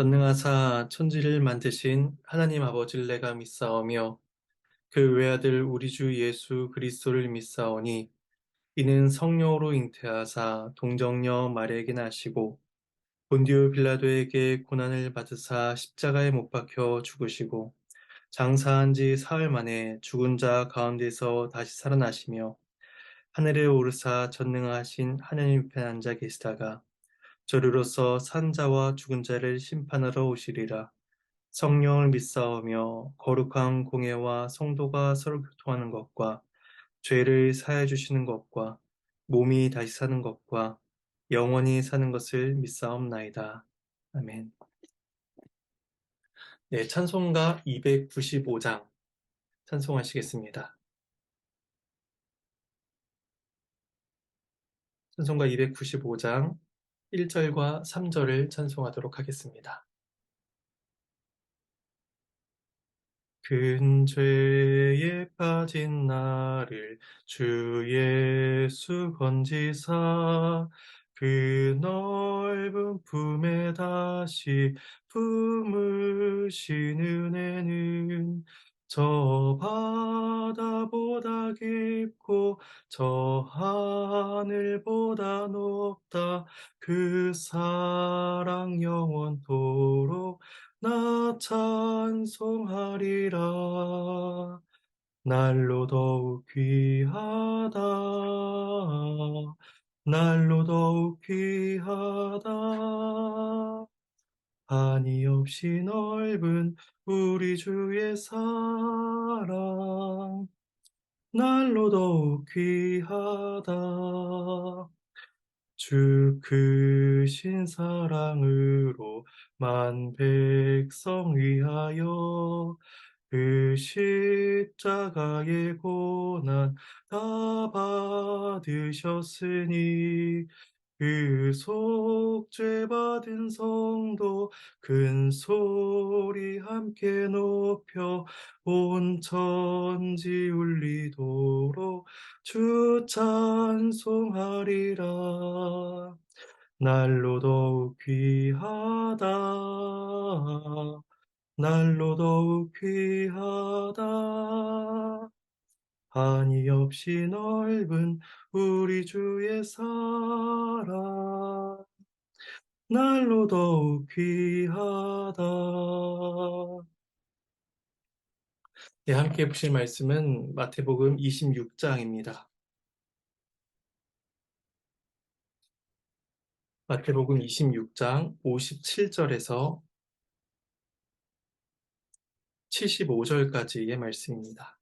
전능하사 천지를 만드신 하나님 아버지를 내가 믿사오며 그 외아들 우리 주 예수 그리스도를 믿사오니 이는 성령으로 잉태하사 동정녀 마리아에게 나시고 본디오 빌라도에게 고난을 받으사 십자가에 못 박혀 죽으시고 장사한 지 사흘 만에 죽은 자 가운데서 다시 살아나시며 하늘에 오르사 전능하신 하나님 편에 앉아 계시다가 저리로서 산 자와 죽은 자를 심판하러 오시리라. 성령을 믿사오며 거룩한 공예와 성도가 서로 교통하는 것과 죄를 사해 주시는 것과 몸이 다시 사는 것과 영원히 사는 것을 믿사옵나이다. 아멘. 네, 찬송가 295장 찬송하시겠습니다. 찬송가 295장 1절과 3절을 찬송하도록 하겠습니다. 큰 죄에 빠진 나를 주 예수 건지사 그 넓은 품에 다시 품으신 은혜는 저 바다보다 깊고 저 하늘보다 높다. 그 사랑 영원토록 나 찬송하리라. 날로 더욱 귀하다. 날로 더욱 귀하다. 한이 없이 넓은 우리 주의 사랑. 날로 더욱 귀하다. 주 크신 사랑으로 만 백성 위하여 그 십자가의 고난 다 받으셨으니 그 속죄 받은 성도 큰 소리 함께 높여 온 천지 울리도록 주 찬송하리라. 날로 더욱 귀하다. 날로 더욱 귀하다. 한이 없이 넓은 우리 주의 사랑. 날로 더욱 귀하다. 네, 함께 보실 말씀은 마태복음 26장입니다. 마태복음 26장 57절에서 75절까지의 말씀입니다.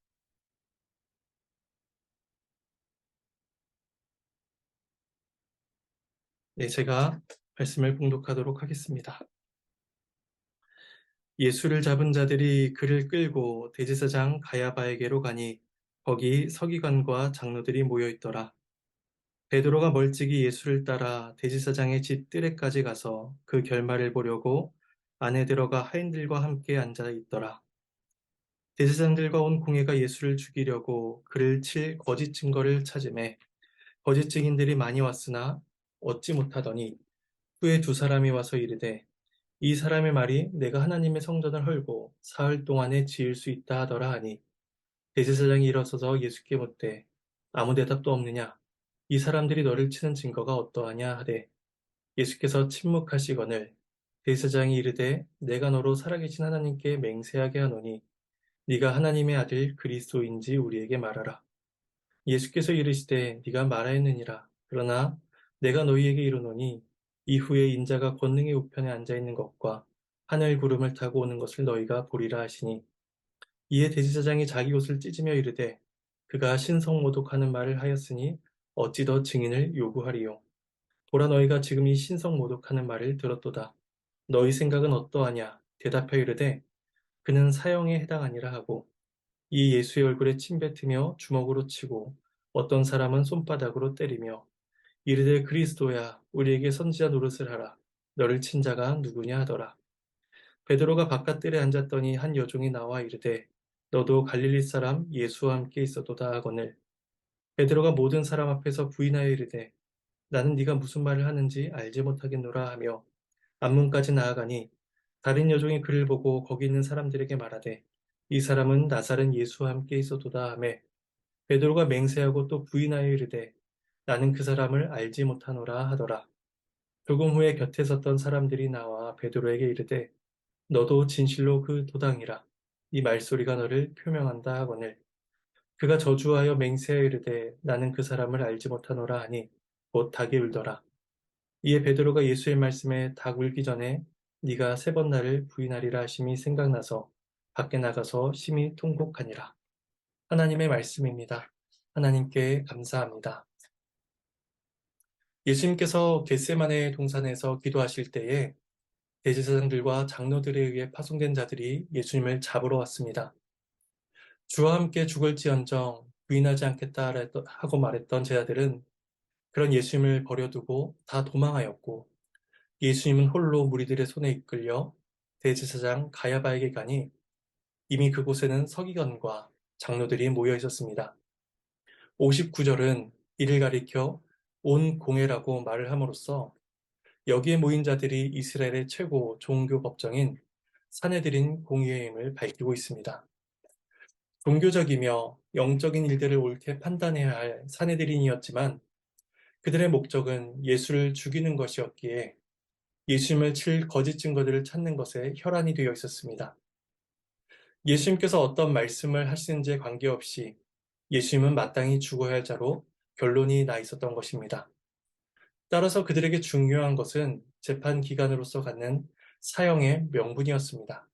네, 제가 말씀을 봉독하도록 하겠습니다. 예수를 잡은 자들이 그를 끌고 대제사장 가야바에게로 가니 거기 서기관과 장로들이 모여 있더라. 베드로가 멀찍이 예수를 따라 대제사장의 집 뜰에까지 가서 그 결말을 보려고 안에 들어가 하인들과 함께 앉아 있더라. 대제사장들과 온 공회가 예수를 죽이려고 그를 칠 거짓 증거를 찾으매 거짓 증인들이 많이 왔으나 얻지 못하더니 후에 두 사람이 와서 이르되 이 사람의 말이 내가 하나님의 성전을 헐고 사흘 동안에 지을 수 있다 하더라 하니 대제사장이 일어서서 예수께 묻되 아무 대답도 없느냐? 이 사람들이 너를 치는 증거가 어떠하냐 하되 예수께서 침묵하시거늘 대제사장이 이르되 내가 너로 살아계신 하나님께 맹세하게 하노니 네가 하나님의 아들 그리스도인지 우리에게 말하라. 예수께서 이르시되 네가 말하였느니라. 그러나 내가 너희에게 이르노니 이후에 인자가 권능의 우편에 앉아 있는 것과 하늘 구름을 타고 오는 것을 너희가 보리라 하시니 이에 대제사장이 자기 옷을 찢으며 이르되 그가 신성모독하는 말을 하였으니 어찌 더 증인을 요구하리요. 보라 너희가 지금 이 신성모독하는 말을 들었도다. 너희 생각은 어떠하냐? 대답하여 이르되 그는 사형에 해당하니라 하고 이 예수의 얼굴에 침 뱉으며 주먹으로 치고 어떤 사람은 손바닥으로 때리며 이르되 그리스도야 우리에게 선지자 노릇을 하라. 너를 친 자가 누구냐 하더라. 베드로가 바깥들에 앉았더니 한 여종이 나와 이르되 너도 갈릴리 사람 예수와 함께 있었도다 하거늘 베드로가 모든 사람 앞에서 부인하여 이르되 나는 네가 무슨 말을 하는지 알지 못하겠노라 하며 앞문까지 나아가니 다른 여종이 그를 보고 거기 있는 사람들에게 말하되 이 사람은 나사렛 예수와 함께 있었도다 하매 베드로가 맹세하고 또 부인하여 이르되 나는 그 사람을 알지 못하노라 하더라. 조금 후에 곁에 섰던 사람들이 나와 베드로에게 이르되 너도 진실로 그 도당이라 이 말소리가 너를 표명한다 하거늘 그가 저주하여 맹세하여 이르되 나는 그 사람을 알지 못하노라 하니 곧 닭이 울더라. 이에 베드로가 예수의 말씀에 닭 울기 전에 네가 세 번 나를 부인하리라 하심이 생각나서 밖에 나가서 심히 통곡하니라. 하나님의 말씀입니다. 하나님께 감사합니다. 예수님께서 겟세마네 동산에서 기도하실 때에 대제사장들과 장로들에 의해 파송된 자들이 예수님을 잡으러 왔습니다. 주와 함께 죽을지언정 부인하지 않겠다 하고 말했던 제자들은 그런 예수님을 버려두고 다 도망하였고 예수님은 홀로 무리들의 손에 이끌려 대제사장 가야바에게 가니 이미 그곳에는 서기관과 장로들이 모여 있었습니다. 59절은 이를 가리켜 온 공회라고 말을 함으로써 여기에 모인 자들이 이스라엘의 최고 종교 법정인 산헤드린 공의회임을 밝히고 있습니다. 종교적이며 영적인 일들을 옳게 판단해야 할 산헤드린이었지만 그들의 목적은 예수를 죽이는 것이었기에 예수님을 칠 거짓 증거들을 찾는 것에 혈안이 되어 있었습니다. 예수님께서 어떤 말씀을 하시는지에 관계없이 예수님은 마땅히 죽어야 할 자로 결론이 나 있었던 것입니다. 따라서 그들에게 중요한 것은 재판 기관으로서 갖는 사형의 명분이었습니다.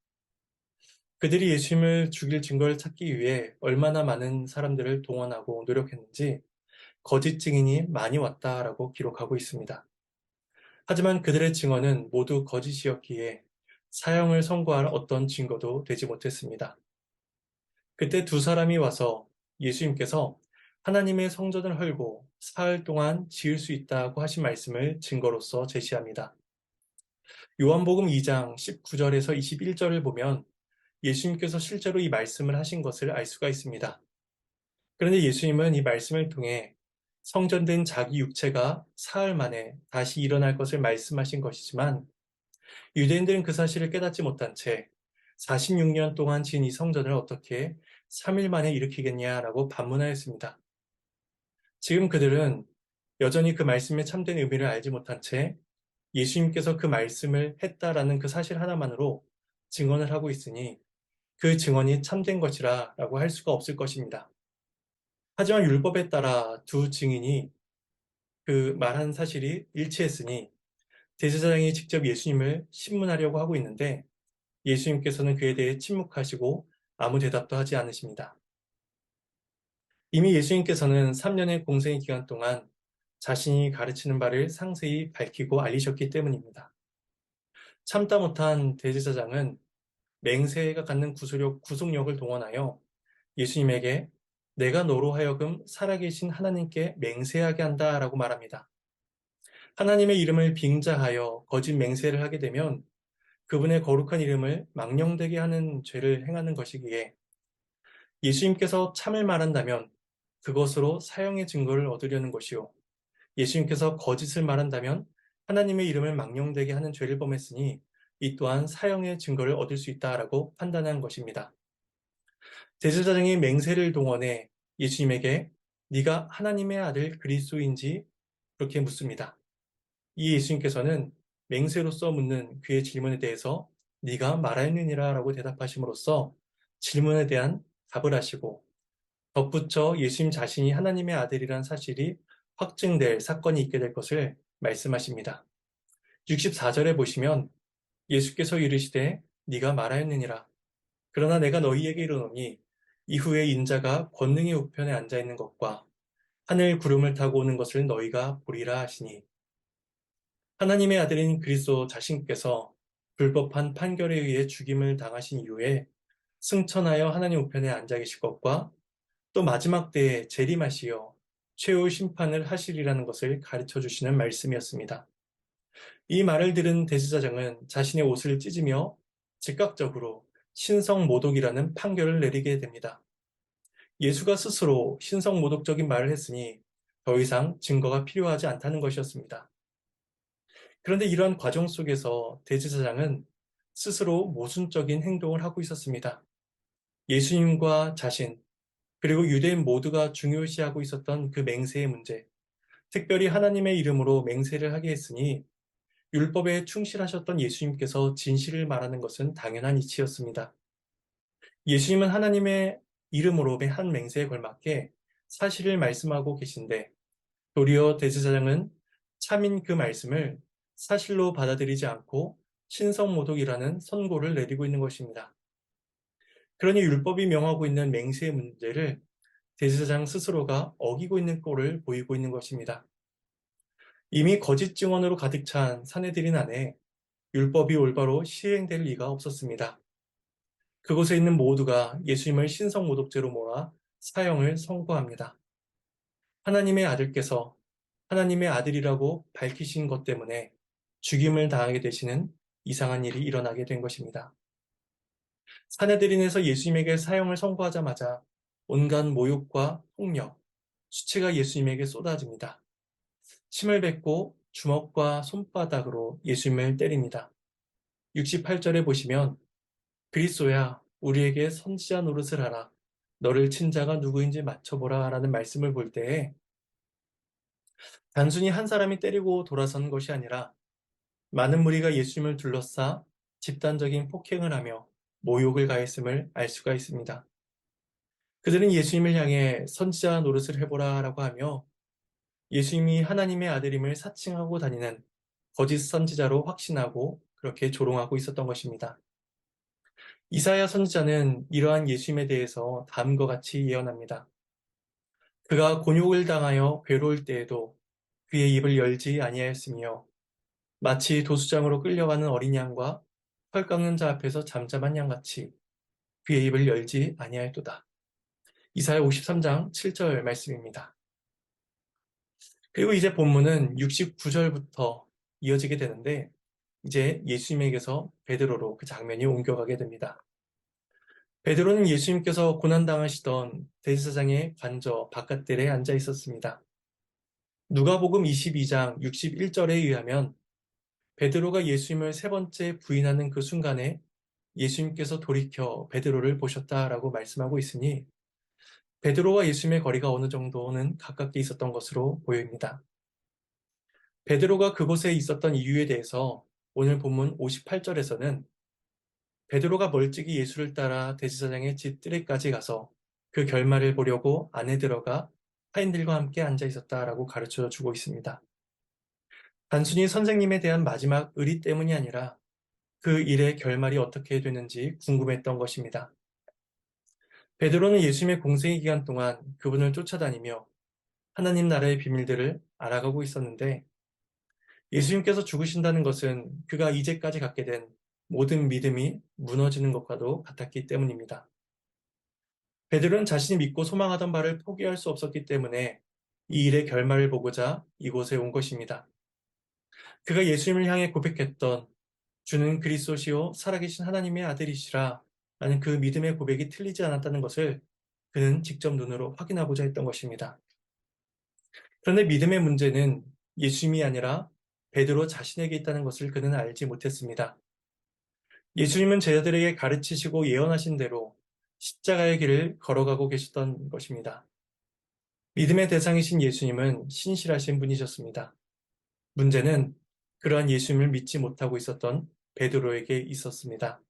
그들이 예수님을 죽일 증거를 찾기 위해 얼마나 많은 사람들을 동원하고 노력했는지 거짓 증인이 많이 왔다라고 기록하고 있습니다. 하지만 그들의 증언은 모두 거짓이었기에 사형을 선고할 어떤 증거도 되지 못했습니다. 그때 두 사람이 와서 예수님께서 하나님의 성전을 헐고 사흘 동안 지을 수 있다고 하신 말씀을 증거로서 제시합니다. 요한복음 2장 19절에서 21절을 보면 예수님께서 실제로 이 말씀을 하신 것을 알 수가 있습니다. 그런데 예수님은 이 말씀을 통해 성전된 자기 육체가 사흘 만에 다시 일어날 것을 말씀하신 것이지만 유대인들은 그 사실을 깨닫지 못한 채 46년 동안 지은 이 성전을 어떻게 3일 만에 일으키겠냐라고 반문하였습니다. 지금 그들은 여전히 그 말씀의 참된 의미를 알지 못한 채 예수님께서 그 말씀을 했다라는 그 사실 하나만으로 증언을 하고 있으니 그 증언이 참된 것이라 라고 할 수가 없을 것입니다. 하지만 율법에 따라 두 증인이 그 말한 사실이 일치했으니 대제사장이 직접 예수님을 신문하려고 하고 있는데 예수님께서는 그에 대해 침묵하시고 아무 대답도 하지 않으십니다. 이미 예수님께서는 3년의 공생의 기간 동안 자신이 가르치는 바를 상세히 밝히고 알리셨기 때문입니다. 참다 못한 대제사장은 맹세가 갖는 구속력을 동원하여 예수님에게 내가 너로 하여금 살아계신 하나님께 맹세하게 한다라고 말합니다. 하나님의 이름을 빙자하여 거짓 맹세를 하게 되면 그분의 거룩한 이름을 망령되게 하는 죄를 행하는 것이기에 예수님께서 참을 말한다면 그것으로 사형의 증거를 얻으려는 것이요. 예수님께서 거짓을 말한다면 하나님의 이름을 망령되게 하는 죄를 범했으니 이 또한 사형의 증거를 얻을 수 있다라고 판단한 것입니다. 대제사장이 맹세를 동원해 예수님에게 네가 하나님의 아들 그리스도인지 그렇게 묻습니다. 이 예수님께서는 맹세로서 묻는 그의 질문에 대해서 네가 말하였느니라 라고 대답하심으로써 질문에 대한 답을 하시고 덧붙여 예수님 자신이 하나님의 아들이란 사실이 확증될 사건이 있게 될 것을 말씀하십니다. 64절에 보시면 예수께서 이르시되 네가 말하였느니라. 그러나 내가 너희에게 이르노니 이후에 인자가 권능의 우편에 앉아 있는 것과 하늘 구름을 타고 오는 것을 너희가 보리라 하시니 하나님의 아들인 그리스도 자신께서 불법한 판결에 의해 죽임을 당하신 이후에 승천하여 하나님 우편에 앉아 계실 것과 또 마지막 때에 재림하시어 최후 심판을 하시리라는 것을 가르쳐 주시는 말씀이었습니다. 이 말을 들은 대제사장은 자신의 옷을 찢으며 즉각적으로 신성모독이라는 판결을 내리게 됩니다. 예수가 스스로 신성모독적인 말을 했으니 더 이상 증거가 필요하지 않다는 것이었습니다. 그런데 이러한 과정 속에서 대제사장은 스스로 모순적인 행동을 하고 있었습니다. 예수님과 자신, 그리고 유대인 모두가 중요시하고 있었던 그 맹세의 문제, 특별히 하나님의 이름으로 맹세를 하게 했으니 율법에 충실하셨던 예수님께서 진실을 말하는 것은 당연한 이치였습니다. 예수님은 하나님의 이름으로 한 맹세에 걸맞게 사실을 말씀하고 계신데 도리어 대제사장은 참인 그 말씀을 사실로 받아들이지 않고 신성모독이라는 선고를 내리고 있는 것입니다. 그러니 율법이 명하고 있는 맹세의 문제를 대제사장 스스로가 어기고 있는 꼴을 보이고 있는 것입니다. 이미 거짓 증언으로 가득 찬 사내들인 안에 율법이 올바로 시행될 리가 없었습니다. 그곳에 있는 모두가 예수님을 신성모독죄로 몰아 사형을 선고합니다. 하나님의 아들께서 하나님의 아들이라고 밝히신 것 때문에 죽임을 당하게 되시는 이상한 일이 일어나게 된 것입니다. 사내들인에서 예수님에게 사형을 선고하자마자 온갖 모욕과 폭력, 수치가 예수님에게 쏟아집니다. 침을 뱉고 주먹과 손바닥으로 예수님을 때립니다. 68절에 보시면 그리스도야 우리에게 선지자 노릇을 하라. 너를 친 자가 누구인지 맞춰보라 라는 말씀을 볼 때에 단순히 한 사람이 때리고 돌아선 것이 아니라 많은 무리가 예수님을 둘러싸 집단적인 폭행을 하며 모욕을 가했음을 알 수가 있습니다. 그들은 예수님을 향해 선지자 노릇을 해보라 라고 하며 예수님이 하나님의 아들임을 사칭하고 다니는 거짓 선지자로 확신하고 그렇게 조롱하고 있었던 것입니다. 이사야 선지자는 이러한 예수님에 대해서 다음과 같이 예언합니다. 그가 곤욕을 당하여 괴로울 때에도 그의 입을 열지 아니하였으며 마치 도수장으로 끌려가는 어린 양과 털 깎는 자 앞에서 잠잠한 양같이 그의 입을 열지 아니하였도다. 이사야 53장 7절 말씀입니다. 그리고 이제 본문은 69절부터 이어지게 되는데 이제 예수님에게서 베드로로 그 장면이 옮겨가게 됩니다. 베드로는 예수님께서 고난당하시던 대제사장의 관저 바깥들에 앉아 있었습니다. 누가복음 22장 61절에 의하면 베드로가 예수님을 세 번째 부인하는 그 순간에 예수님께서 돌이켜 베드로를 보셨다라고 말씀하고 있으니 베드로와 예수님의 거리가 어느 정도는 가깝게 있었던 것으로 보입니다. 베드로가 그곳에 있었던 이유에 대해서 오늘 본문 58절에서는 베드로가 멀찍이 예수를 따라 대제사장의 집 뜰에까지 가서 그 결말을 보려고 안에 들어가 타인들과 함께 앉아 있었다라고 가르쳐 주고 있습니다. 단순히 선생님에 대한 마지막 의리 때문이 아니라 그 일의 결말이 어떻게 되는지 궁금했던 것입니다. 베드로는 예수님의 공생의 기간 동안 그분을 쫓아다니며 하나님 나라의 비밀들을 알아가고 있었는데 예수님께서 죽으신다는 것은 그가 이제까지 갖게 된 모든 믿음이 무너지는 것과도 같았기 때문입니다. 베드로는 자신이 믿고 소망하던 바를 포기할 수 없었기 때문에 이 일의 결말을 보고자 이곳에 온 것입니다. 그가 예수님을 향해 고백했던 주는 그리스도시요 살아계신 하나님의 아들이시라 라는 그 믿음의 고백이 틀리지 않았다는 것을 그는 직접 눈으로 확인하고자 했던 것입니다. 그런데 믿음의 문제는 예수님이 아니라 베드로 자신에게 있다는 것을 그는 알지 못했습니다. 예수님은 제자들에게 가르치시고 예언하신 대로 십자가의 길을 걸어가고 계셨던 것입니다. 믿음의 대상이신 예수님은 신실하신 분이셨습니다. 문제는 그러한 예수님을 믿지 못하고 있었던 베드로에게 있었습니다.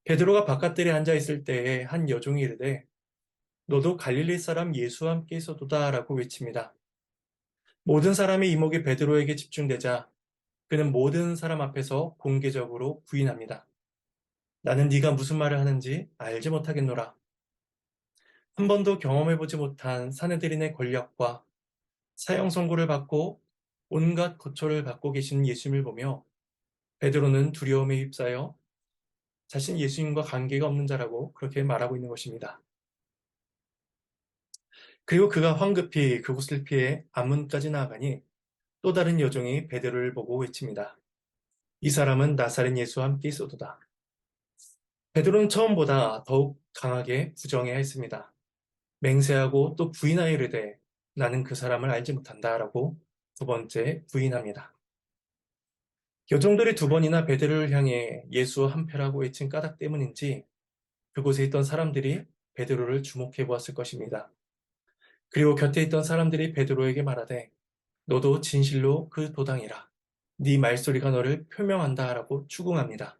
베드로가 바깥들에 앉아 있을 때에 한 여종이 이르되 너도 갈릴리 사람 예수와 함께 있어도다 라고 외칩니다. 모든 사람의 이목이 베드로에게 집중되자 그는 모든 사람 앞에서 공개적으로 부인합니다. 나는 네가 무슨 말을 하는지 알지 못하겠노라. 한 번도 경험해보지 못한 사내들인의 권력과 사형 선고를 받고 온갖 고초를 받고 계시는 예수님을 보며 베드로는 두려움에 휩싸여 자신 예수님과 관계가 없는 자라고 그렇게 말하고 있는 것입니다. 그리고 그가 황급히 그곳을 피해 앞문까지 나아가니 또 다른 여종이 베드로를 보고 외칩니다. 이 사람은 나사렛 예수와 함께 있어도다. 베드로는 처음보다 더욱 강하게 부정해야 했습니다. 맹세하고 또 부인하여 이르되 나는 그 사람을 알지 못한다라고 두 번째 부인합니다. 교종들이 두 번이나 베드로를 향해 예수 한패라고 외친 까닭 때문인지 그곳에 있던 사람들이 베드로를 주목해 보았을 것입니다. 그리고 곁에 있던 사람들이 베드로에게 말하되 너도 진실로 그 도당이라. 네 말소리가 너를 표명한다라고 추궁합니다.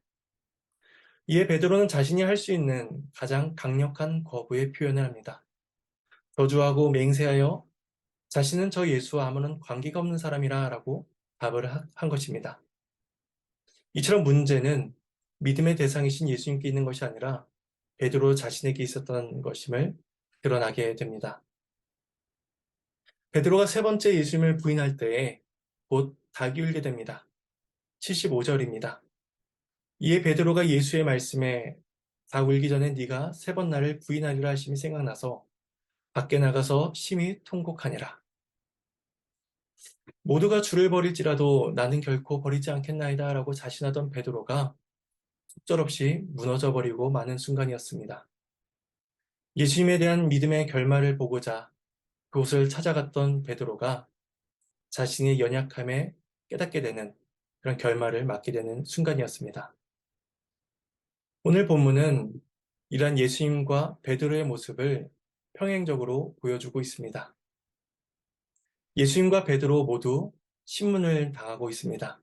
이에 베드로는 자신이 할 수 있는 가장 강력한 거부의 표현을 합니다. 저주하고 맹세하여 자신은 저 예수와 아무런 관계가 없는 사람이라 라고 답을 한 것입니다. 이처럼 문제는 믿음의 대상이신 예수님께 있는 것이 아니라 베드로 자신에게 있었던 것임을 드러나게 됩니다. 베드로가 세 번째 예수님을 부인할 때에 곧 닭이 울게 됩니다. 75절입니다. 이에 베드로가 예수의 말씀에 닭 울기 전에 네가 세 번 나를 부인하리라 하심이 생각나서 밖에 나가서 심히 통곡하니라. 모두가 주를 버릴지라도 나는 결코 버리지 않겠나이다 라고 자신하던 베드로가 속절없이 무너져 버리고 마는 순간이었습니다. 예수님에 대한 믿음의 결말을 보고자 그곳을 찾아갔던 베드로가 자신의 연약함에 깨닫게 되는 그런 결말을 맞게 되는 순간이었습니다. 오늘 본문은 이러한 예수님과 베드로의 모습을 평행적으로 보여주고 있습니다. 예수님과 베드로 모두 신문을 당하고 있습니다.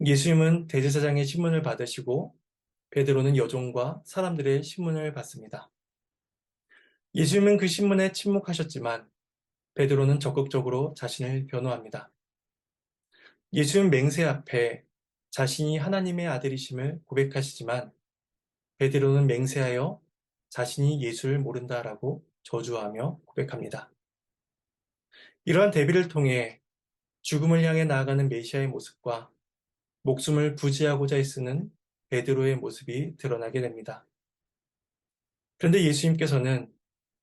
예수님은 대제사장의 신문을 받으시고 베드로는 여종과 사람들의 신문을 받습니다. 예수님은 그 신문에 침묵하셨지만 베드로는 적극적으로 자신을 변호합니다. 예수님 맹세 앞에 자신이 하나님의 아들이심을 고백하시지만 베드로는 맹세하여 자신이 예수를 모른다라고 저주하며 고백합니다. 이러한 대비를 통해 죽음을 향해 나아가는 메시아의 모습과 목숨을 부지하고자 애쓰는 베드로의 모습이 드러나게 됩니다. 그런데 예수님께서는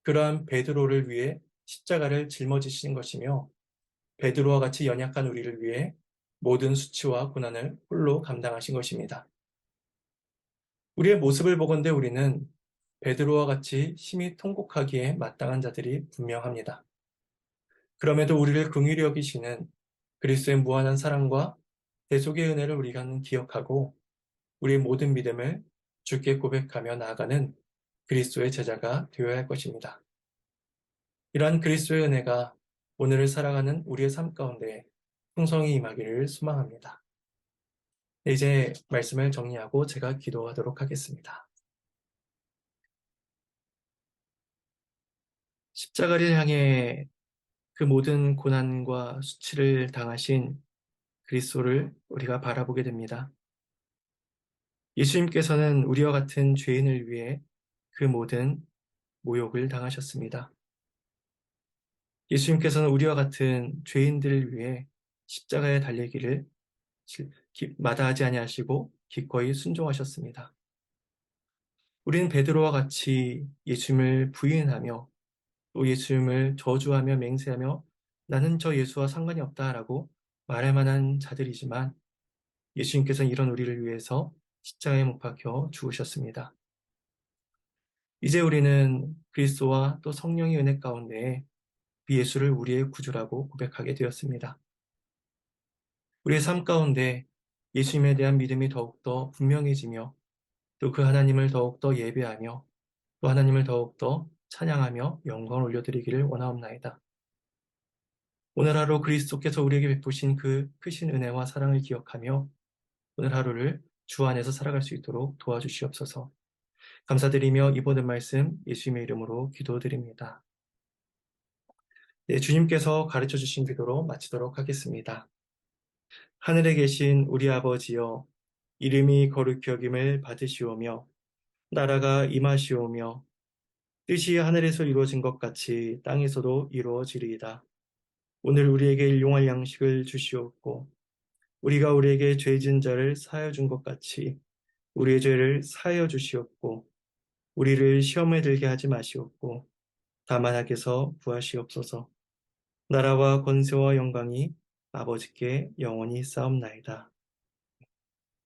그러한 베드로를 위해 십자가를 짊어지신 것이며 베드로와 같이 연약한 우리를 위해 모든 수치와 고난을 홀로 감당하신 것입니다. 우리의 모습을 보건대 우리는 베드로와 같이 심히 통곡하기에 마땅한 자들이 분명합니다. 그럼에도 우리를 긍휼히 여기시는 그리스도의 무한한 사랑과 대속의 은혜를 우리가 기억하고 우리의 모든 믿음을 주께 고백하며 나아가는 그리스도의 제자가 되어야 할 것입니다. 이러한 그리스도의 은혜가 오늘을 살아가는 우리의 삶 가운데 풍성히 임하기를 소망합니다. 이제 말씀을 정리하고 제가 기도하도록 하겠습니다. 십자가를 향해 그 모든 고난과 수치를 당하신 그리스도를 우리가 바라보게 됩니다. 예수님께서는 우리와 같은 죄인을 위해 그 모든 모욕을 당하셨습니다. 예수님께서는 우리와 같은 죄인들을 위해 십자가에 달리기를 마다하지 아니하시고 기꺼이 순종하셨습니다. 우리는 베드로와 같이 예수님을 부인하며 또 예수님을 저주하며 맹세하며 나는 저 예수와 상관이 없다라고 말할 만한 자들이지만 예수님께서는 이런 우리를 위해서 십자가에 못 박혀 죽으셨습니다. 이제 우리는 그리스도와 또 성령의 은혜 가운데 그 예수를 우리의 구주라고 고백하게 되었습니다. 우리의 삶 가운데 예수님에 대한 믿음이 더욱더 분명해지며 또 그 하나님을 더욱더 예배하며 또 하나님을 더욱더 찬양하며 영광을 올려드리기를 원하옵나이다. 오늘 하루 그리스도께서 우리에게 베푸신 그 크신 은혜와 사랑을 기억하며 오늘 하루를 주 안에서 살아갈 수 있도록 도와주시옵소서. 감사드리며 이번의 말씀 예수님의 이름으로 기도드립니다. 네, 주님께서 가르쳐 주신 기도로 마치도록 하겠습니다. 하늘에 계신 우리 아버지여, 이름이 거룩히 여김을 받으시오며 나라가 임하시오며 뜻이 하늘에서 이루어진 것 같이 땅에서도 이루어지리이다. 오늘 우리에게 일용할 양식을 주시옵고 우리가 우리에게 죄 지은 자를 사하여 준 것 같이 우리의 죄를 사하여 주시옵고 우리를 시험에 들게 하지 마시옵고 다만 악에서 구하시옵소서. 나라와 권세와 영광이 아버지께 영원히 싸움나이다.